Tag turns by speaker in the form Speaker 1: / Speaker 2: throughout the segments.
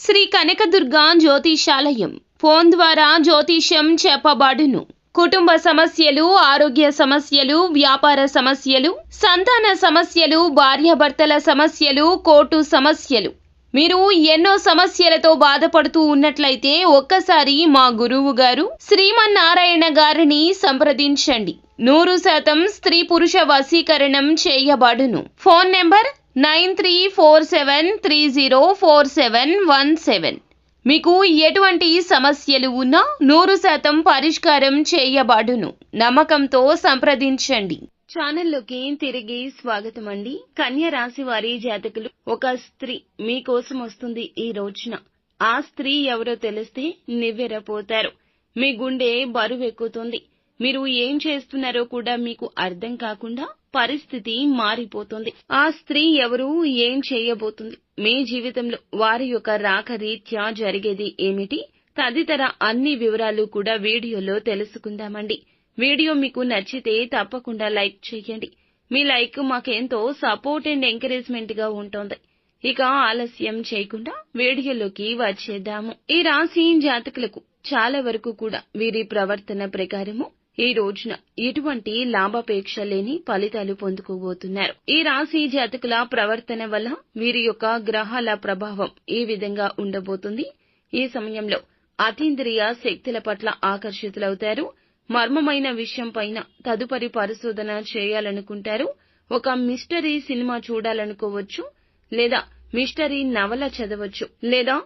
Speaker 1: Shri Kanakadurga జ్యోతిషాలయం phone ద్వారా జ్యోతిష్యం చెప్పబడును. కుటుంబ సమస్యలు, ఆరోగ్య సమస్యలు, వ్యాపార సమస్యలు, సంతాన సమస్యలు, భార్యాభర్తల సమస్యలు, కోర్టు సమస్యలు. మీరు ఎన్నో సమస్యలతో బాధపడుతూ ఉన్నట్లయితే ఒక్కసారి మా గురువు గారు శ్రీమన్నారాయణ గారిని సంప్రదించండి. 100% స్త్రీ పురుష వశీకరణం చేయబడును. Phone number 9347304717. మీకు ఎటువంటి సమస్యలు ఉన్నా 100% పరిష్కారం చేయబడును. నమ్మకంతో సంప్రదించండి. ఛానల్లోకి తిరిగి స్వాగతం అండి. కన్య రాశి వారి జాతకులు, ఒక స్త్రీ మీకోసం వస్తుంది ఈ రోజున. ఆ స్త్రీ ఎవరో తెలిస్తే నివ్వెరపోతారు. మీ గుండె బరువెక్కుతుంది. మీరు ఏం చేస్తున్నారో కూడా మీకు అర్థం కాకుండా పరిస్థితి మారిపోతుంది. ఆ స్త్రీ ఎవరు, ఏం చేయబోతుంది, మీ జీవితంలో వారి యొక్క రాక రీత్యా జరిగేది ఏమిటి, తదితర అన్ని వివరాలు కూడా వీడియోలో తెలుసుకుందామండి. వీడియో మీకు నచ్చితే తప్పకుండా లైక్ చేయండి. మీ లైక్ మాకెంతో సపోర్ట్ అండ్ ఎంకరేజ్మెంట్ గా ఉంటుంది. ఇక ఆలస్యం చేయకుండా వీడియోలోకి వచ్చేద్దాము. ఈ రాశి జాతకులకు చాలా వరకు కూడా వీరి ప్రవర్తన ప్రకారము ఈ రోజున ఎటువంటి లాభాపేక్ష లేని ఫలితాలు పొందుకోబోతున్నారు. ఈ రాశి జాతకుల ప్రవర్తన వల్ల వీరి యొక్క గ్రహాల ప్రభావం ఈ విధంగా ఉండబోతుంది. ఈ సమయంలో అతీంద్రియ శక్తుల పట్ల ఆకర్షితులవుతారు. మర్మమైన విషయం పైన తదుపరి పరిశోధన చేయాలనుకుంటారు. ఒక మిస్టరీ సినిమా చూడాలనుకోవచ్చు, లేదా మిస్టరీ నవల చదవచ్చు, లేదా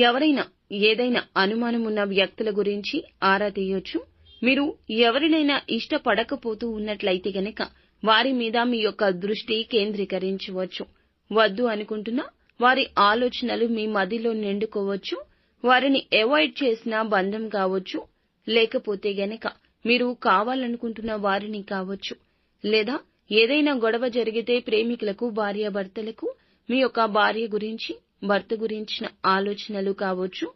Speaker 1: ఎవరైనా ఏదైనా అనుమానమున్న వ్యక్తుల గురించి ఆరా తీయొచ్చు. మీరు ఎవరినైనా ఇష్టపడకపోతూ ఉన్నట్లయితే గనక వారి మీద మీ యొక్క దృష్టి కేంద్రీకరించవచ్చు. వద్దు అనుకుంటున్నా వారి ఆలోచనలు మీ మదిలో నిండుకోవచ్చు. వారిని అవాయిడ్ చేసిన బంధం కావచ్చు, లేకపోతే గనక మీరు కావాలనుకుంటున్న వారిని కావచ్చు, లేదా ఏదైనా గొడవ జరిగితే ప్రేమికులకు, భార్యాభర్తలకు మీ యొక్క భార్య గురించి, భర్త గురించిన ఆలోచనలు కావచ్చు.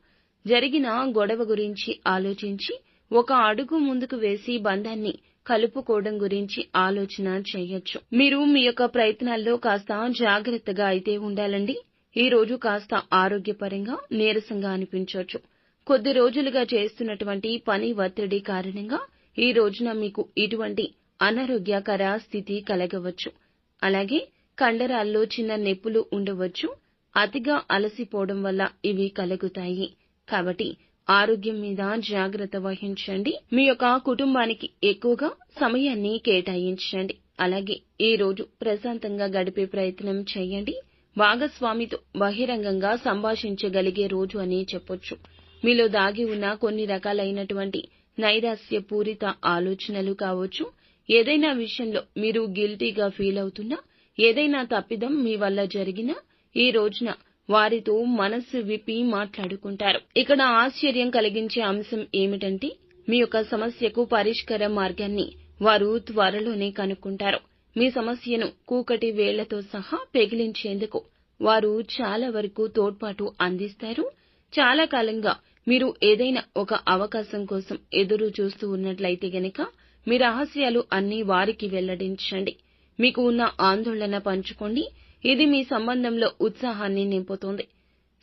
Speaker 1: జరిగిన గొడవ గురించి ఆలోచించి ఒక అడుగు ముందుకు వేసి బంధాన్ని కలుపుకోవడం గురించి ఆలోచన చేయొచ్చు. మీరు మీ యొక్క ప్రయత్నాల్లో కాస్త జాగ్రత్తగా అయితే ఉండాలండి. ఈ రోజు కాస్త ఆరోగ్యపరంగా నీరసంగా అనిపించవచ్చు. కొద్ది రోజులుగా చేస్తున్నటువంటి పని ఒత్తిడి కారణంగా ఈ రోజున మీకు ఇటువంటి అనారోగ్యకర స్థితి కలగవచ్చు. అలాగే కండరాల్లో చిన్న నొప్పులు ఉండవచ్చు. అతిగా అలసిపోవడం వల్ల ఇవి కలుగుతాయి. కాబట్టి ఆరోగ్యం మీద జాగ్రత్త వహించండి. మీ యొక్క కుటుంబానికి ఎక్కువగా సమయాన్ని కేటాయించండి. అలాగే ఈ రోజు ప్రశాంతంగా గడిపే ప్రయత్నం చేయండి. భాగస్వామితో బహిరంగంగా సంభాషించగలిగే రోజు అని చెప్పొచ్చు. మీలో దాగి ఉన్న కొన్ని రకాలైనటువంటి నైరాస్య పూరిత ఆలోచనలు కావచ్చు. ఏదైనా విషయంలో మీరు గిల్టీగా ఫీల్ అవుతున్నా, ఏదైనా తప్పిదం మీ వల్ల జరిగినా ఈ రోజున వారితో మనస్సు విప్పి మాట్లాడుకుంటారు. ఇక్కడ ఆశ్చర్యం కలిగించే అంశం ఏమిటంటే మీ యొక్క సమస్యకు పరిష్కార మార్గాన్ని వారు త్వరలోనే కనుక్కుంటారు. మీ సమస్యను కూకటి వేళ్లతో సహా పెగిలించేందుకు వారు చాలా వరకు తోడ్పాటు అందిస్తారు. చాలా కాలంగా మీరు ఏదైనా ఒక అవకాశం కోసం ఎదురు చూస్తూ ఉన్నట్లయితే గనక మీ రహస్యాలు అన్నీ వారికి వెల్లడించండి. మీకు ఉన్న ఆందోళన పంచుకోండి. ఇది మీ సంబంధంలో ఉత్సాహాన్ని నింపుతుంది.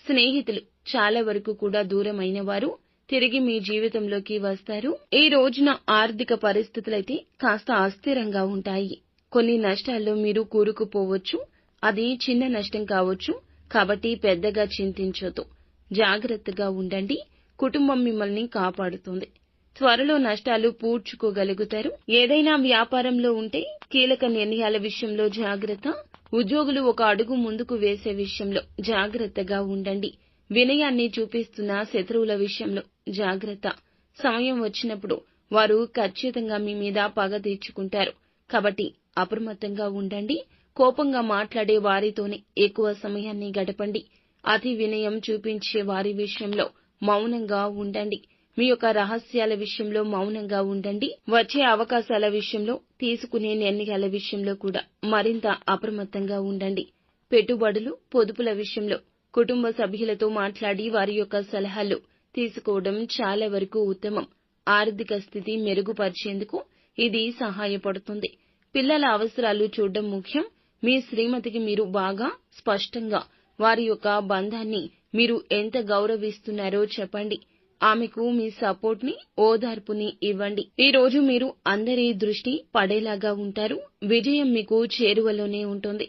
Speaker 1: స్నేహితులు చాలా వరకు కూడా దూరమైన వారు తిరిగి మీ జీవితంలోకి వస్తారు. ఈ రోజున ఆర్థిక పరిస్థితులైతే కాస్త అస్థిరంగా ఉంటాయి. కొన్ని నష్టాల్లో మీరు కూరుకుపోవచ్చు. అది చిన్న నష్టం కావచ్చు. కాబట్టి పెద్దగా చింతించొద్దు. జాగ్రత్తగా ఉండండి. కుటుంబం మిమ్మల్ని కాపాడుతుంది. త్వరలో నష్టాలు పూడ్చుకోగలుగుతారు. ఏదైనా వ్యాపారంలో ఉంటే కీలక నిర్ణయాల విషయంలో జాగ్రత్త. ఉద్యోగులు ఒక అడుగు ముందుకు వేసే విషయంలో జాగ్రత్తగా ఉండండి. వినయాన్ని చూపిస్తున్న శత్రువుల విషయంలో జాగ్రత్త. సమయం వచ్చినప్పుడు వారు ఖచ్చితంగా మీ మీద పగ తీర్చుకుంటారు. కాబట్టి అప్రమత్తంగా ఉండండి. కోపంగా మాట్లాడే వారితోనే ఎక్కువ సమయాన్ని గడపండి. అతి వినయం చూపించే వారి విషయంలో మౌనంగా ఉండండి. మీ యొక్క రహస్యాల విషయంలో మౌనంగా ఉండండి. వచ్చే అవకాశాల విషయంలో, తీసుకునే నిర్ణయాల విషయంలో కూడా మరింత అప్రమత్తంగా ఉండండి. పెట్టుబడులు, పొదుపుల విషయంలో కుటుంబ సభ్యులతో మాట్లాడి వారి యొక్క సలహాలు తీసుకోవడం చాలా వరకు ఉత్తమం. ఆర్థిక స్థితి మెరుగుపరిచేందుకు ఇది సహాయపడుతుంది. పిల్లల అవసరాలు చూడడం ముఖ్యం. మీ శ్రీమతికి మీరు బాగా స్పష్టంగా వారి యొక్క బంధాన్ని మీరు ఎంత గౌరవిస్తున్నారో చెప్పండి. ఆమెకు మీ సపోర్ట్ ని, ఓదార్పుని ఇవ్వండి. ఈ రోజు మీరు అందరి దృష్టి పడేలాగా ఉంటారు. విజయం మీకు చేరువలోనే ఉంటుంది.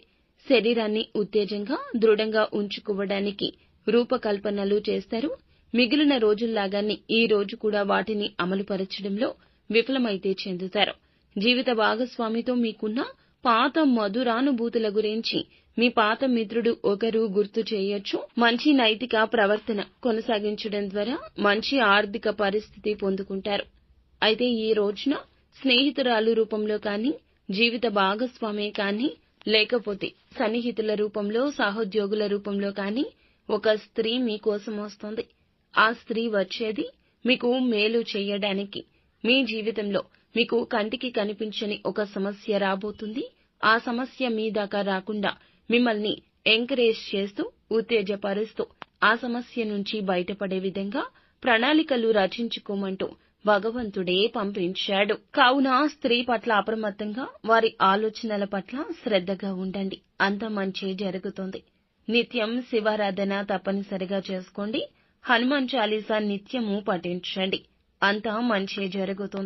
Speaker 1: శరీరాన్ని ఉత్తేజంగా, దృఢంగా ఉంచుకోవడానికి రూపకల్పనలు చేస్తారు. మిగిలిన రోజుల్లాగానే ఈ రోజు కూడా వాటిని అమలుపరచడంలో విఫలమైతే చెందుతారు. జీవిత భాగస్వామితో మీకున్న పాత మధురానుభూతుల గురించి మీ పాత మిత్రుడు ఒకరు గుర్తు చేయొచ్చు. మంచి నైతిక ప్రవర్తన కొనసాగించడం ద్వారా మంచి ఆర్థిక పరిస్థితి పొందుకుంటారు. అయితే ఈ రోజున స్నేహితురాలు రూపంలో కానీ, జీవిత భాగస్వామే కానీ, లేకపోతే సన్నిహితుల రూపంలో, సహోద్యోగుల రూపంలో కానీ ఒక స్త్రీ మీకోసం వస్తుంది. ఆ స్త్రీ వచ్చేది మీకు మేలు చేయడానికి. మీ జీవితంలో మీకు కంటికి కనిపించని ఒక సమస్య రాబోతుంది. ఆ సమస్య మీ దాకా రాకుండా మిమ్మల్ని ఎంకరేజ్ చేస్తూ, ఉత్తేజపరుస్తూ ఆ సమస్య నుంచి బయటపడే విధంగా ప్రణాళికలు రచించుకోమంటూ భగవంతుడే పంపించాడు. కావున స్త్రీ పట్ల అప్రమత్తంగా, వారి ఆలోచనల పట్ల శ్రద్ధగా ఉండండి. అంత మంచి జరుగుతుంది. నిత్యం శివారాధన తప్పనిసరిగా చేసుకోండి. హనుమాన్ చాలీసా నిత్యము పఠించండి. అంతా మంచి జరుగుతుంది.